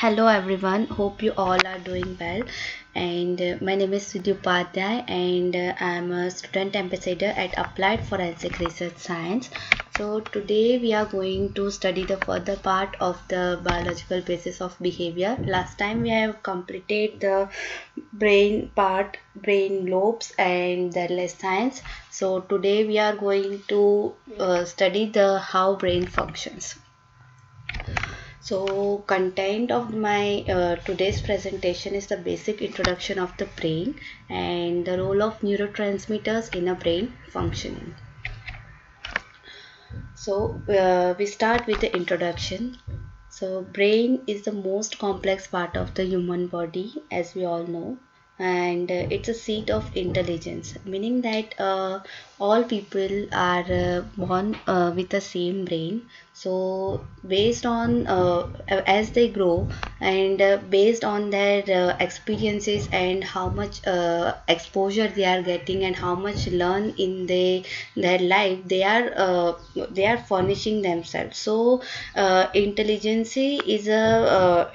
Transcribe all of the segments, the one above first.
Hello everyone, hope you all are doing well. And my name is Sudhi Upadhyay, and I'm a student ambassador at Applied Forensic Research Science. So today we are going to study the further part of the biological basis of behavior. Last time we have completed the brain part, brain lobes and the less science. So today we are going to study the how brain functions. So content of my today's presentation is the basic introduction of the brain and the role of neurotransmitters in a brain functioning. So we start with the introduction. So brain is the most complex part of the human body, as we all know, and it's a seat of intelligence, meaning that all people are born with the same brain. So based on as they grow and based on their experiences and how much exposure they are getting and how much learn in their life, they are furnishing themselves. So intelligence is a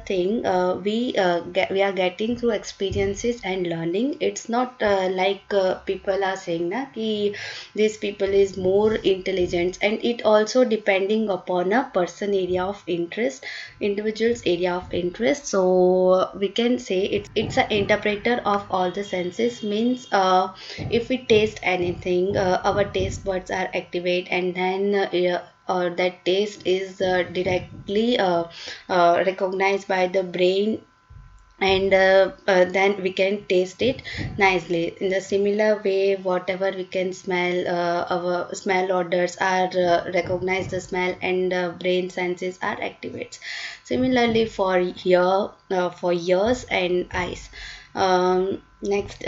thing we are getting through experiences and learning. It's not like people are saying na ki these people is more intelligent, and it also depending upon a person area of interest, individual's area of interest. So we can say it's an interpreter of all the senses, means if we taste anything, our taste buds are activate, and then that taste is directly recognized by the brain, and then we can taste it nicely. In the similar way, whatever we can smell, our smell orders are recognize the smell, and brain senses are activates. Similarly for for ears and eyes. Next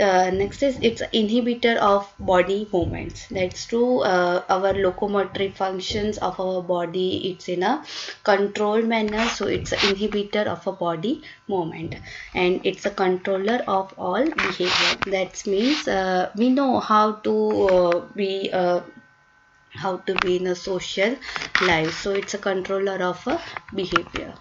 is it's inhibitor of body movements. That's true. Our locomotory functions of our body, it's in a controlled manner, so it's an inhibitor of a body movement, and it's a controller of all behavior. That means we know how to be in a social life, so it's a controller of a behavior.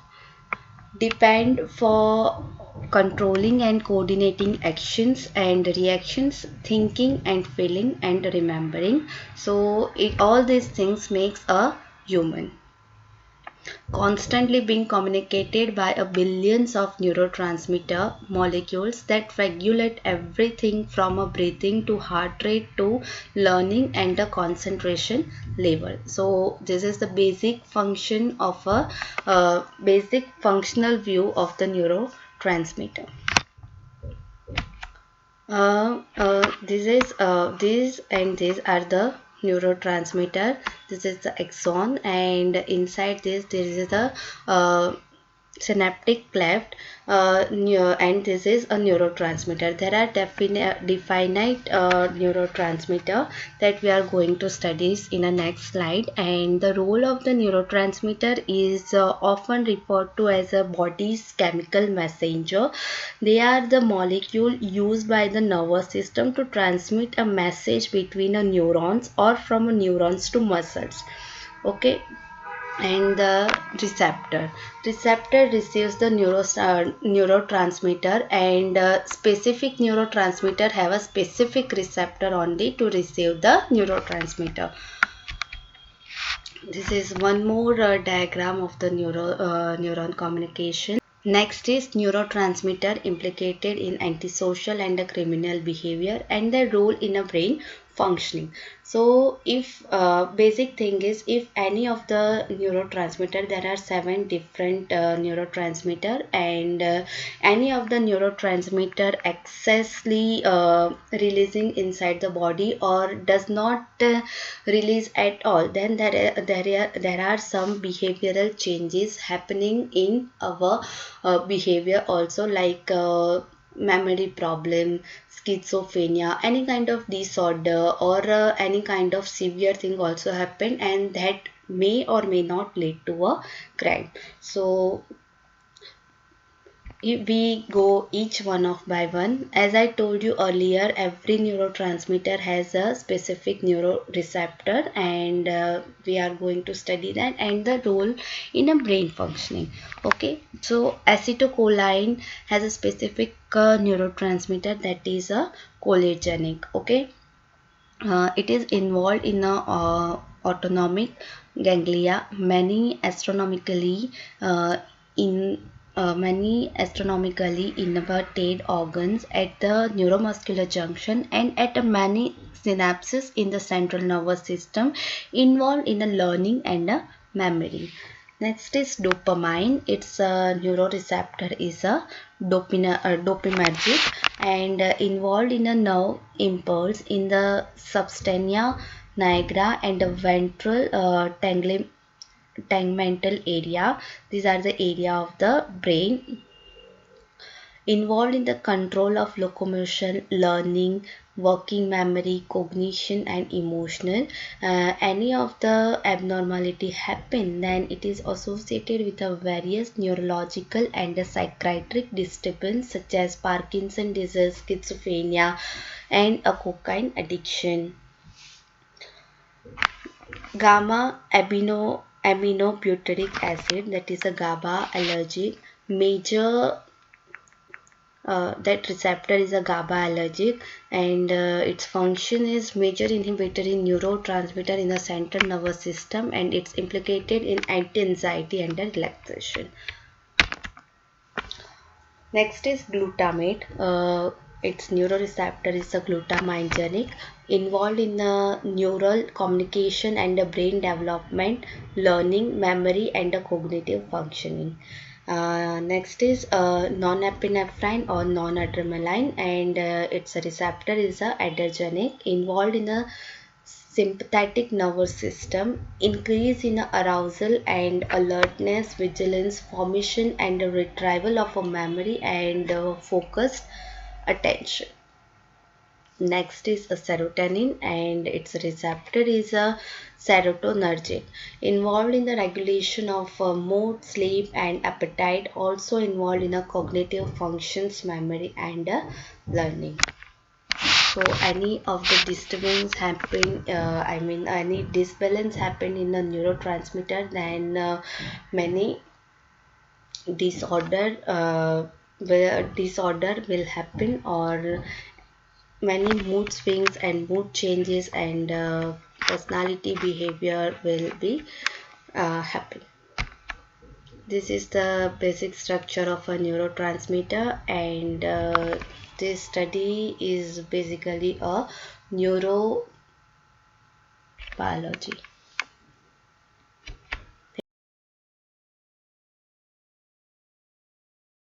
Depend for controlling and coordinating actions and reactions, thinking and feeling and remembering. So all these things makes a human, constantly being communicated by a billions of neurotransmitter molecules that regulate everything from a breathing to heart rate to learning and a concentration level. So this is the basic function of a basic functional view of the neurotransmitter. These and these are the neurotransmitter. This is the axon, and inside this there is the synaptic cleft, and this is a neurotransmitter. There are definite neurotransmitter that we are going to study in the next slide, and the role of the neurotransmitter is often referred to as a body's chemical messenger. They are the molecule used by the nervous system to transmit a message between a neurons or from a neurons to muscles. Okay, and the receptor receives the neurotransmitter, and specific neurotransmitter have a specific receptor only to receive the neurotransmitter. This is one more diagram of the neuron communication. Next is neurotransmitter implicated in antisocial and criminal behavior and their role in a brain functioning. So if basic thing is, if any of the neurotransmitter, there are 7 different neurotransmitter, and any of the neurotransmitter excessively releasing inside the body or does not release at all, then there are some behavioral changes happening in our behavior also, like memory problem, schizophrenia, any kind of disorder, or any kind of severe thing also happen, and that may or may not lead to a crime. So we go each one off by one. As I told you earlier, every neurotransmitter has a specific neuroreceptor, and we are going to study that and the role in a brain functioning. Okay, so acetylcholine has a specific neurotransmitter that is a cholinergic. Okay, it is involved in a autonomic ganglia. In many astronomically innervated organs at the neuromuscular junction and at many synapses in the central nervous system involved in the learning and memory. Next is dopamine. Its neuroreceptor is a dopaminergic and involved in a nerve impulse in the substantia nigra and the ventral tegmental area. These are the area of the brain involved in the control of locomotion, learning, working memory, cognition and emotional. Any of the abnormality happen, then it is associated with a various neurological and a psychiatric disturbance such as Parkinson disease, schizophrenia and a cocaine addiction. Gamma aminobutyric acid, that is a GABA allergic major. That receptor is a GABA allergic, and its function is major inhibitor in neurotransmitter in the central nervous system, and it's implicated in anti-anxiety and relaxation. Next is glutamate. Its neuroreceptor is a glutaminergic, involved in the neural communication and the brain development, learning, memory and the cognitive functioning. Next is non-epinephrine or non-adrenaline, and its receptor is a adrenergic, involved in the sympathetic nervous system, increase in arousal and alertness, vigilance, formation and retrieval of a memory and focused attention. Next is a serotonin, and its receptor is a serotonergic, involved in the regulation of mood, sleep and appetite, also involved in a cognitive functions, memory and learning. So any of the disturbance happen, any disbalance happen in the neurotransmitter, then many disorder will happen, or many mood swings and mood changes and personality behavior will be happen. This is the basic structure of a neurotransmitter, and this study is basically a neurobiology.